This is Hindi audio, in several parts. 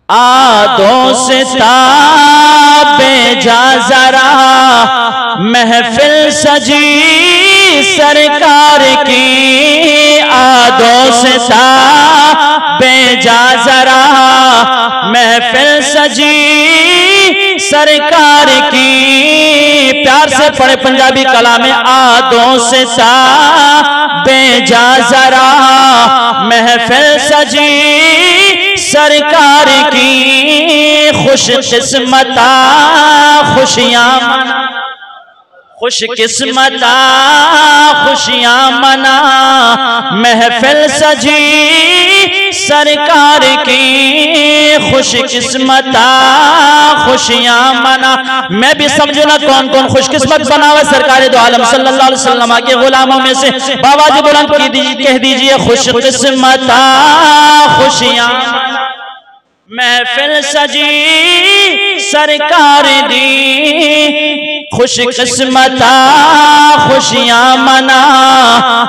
आदों से ताबे जा जरा, महफिल सजी सरकार की। आदों से ताबे जा जरा, महफिल सजी सरकार की। प्यार से पढ़े पंजाबी कला में, आदों से ताबे जा जरा, महफिल सजी सरकार की। खुश किस्मता खुशियां मना, खुश किस्मता खुशियां मना, महफिल सजी सरकार की। खुश किस्मता खुशियां मना। मैं भी समझू ना कौन कौन खुशकिस्मत बना हुआ सरकार दो आलम सल्लल्लाहु अलैहि वसल्लम के गुलामों में से। बाबा जी बुलंद कह दीजिए, खुश किस्मता खुशियां, महफिल सजी सरकार दी। खुश किस्मता खुशियां मना,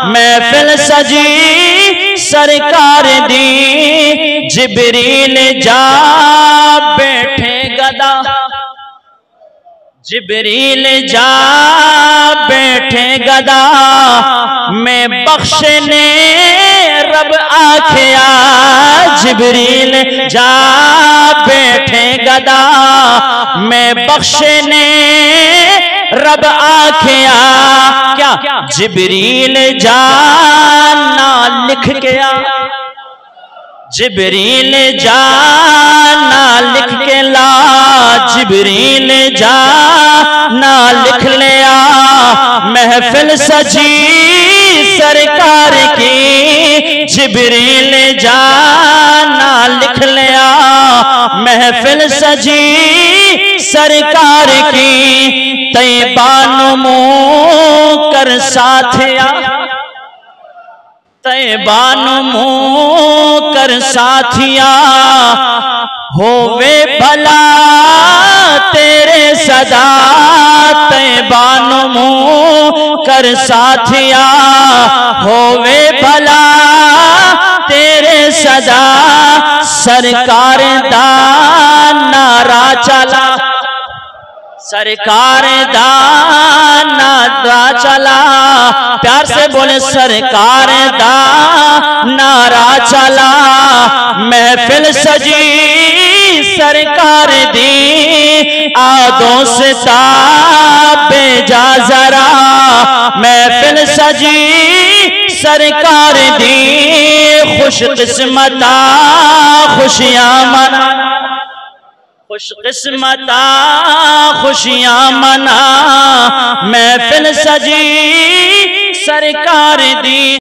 महफिल सजी सरकार दी। जिब्रील जा बैठे गदा, जिब्रील जा बैठे गदा, मैं बख्शने रब आखिया। जिब्रील जा बैठे गदा, मैं बख्शने रब आखिया। क्या जिब्रील जाना लिख के आ, जिब्रील जाना लिख के ला। जिब्रील जाना लिख ले आ, महफिल सजी सरकार की। जिब्रील जाना लिख ले आ, महफिल सजी सरकार की। तैयबा नुमो कर साथिया, तैयबा नुमो कर साथिया, होवे भला तेरे सदा। तैयबा नुमो कर साथिया, होवे भला तेरे सदा। सरकार दा नारा चला, सरकार दा नारा चला। प्यार से बोले, सरकार दा नारा चला, महफिल सजी सरकार दी। आदों से ताबे जा जरा, महफिल सजी सरकार दी। खुश किस्मता खुशियां मना, खुश किस्मता खुशियां मना, महफिल सजी सरकार दी।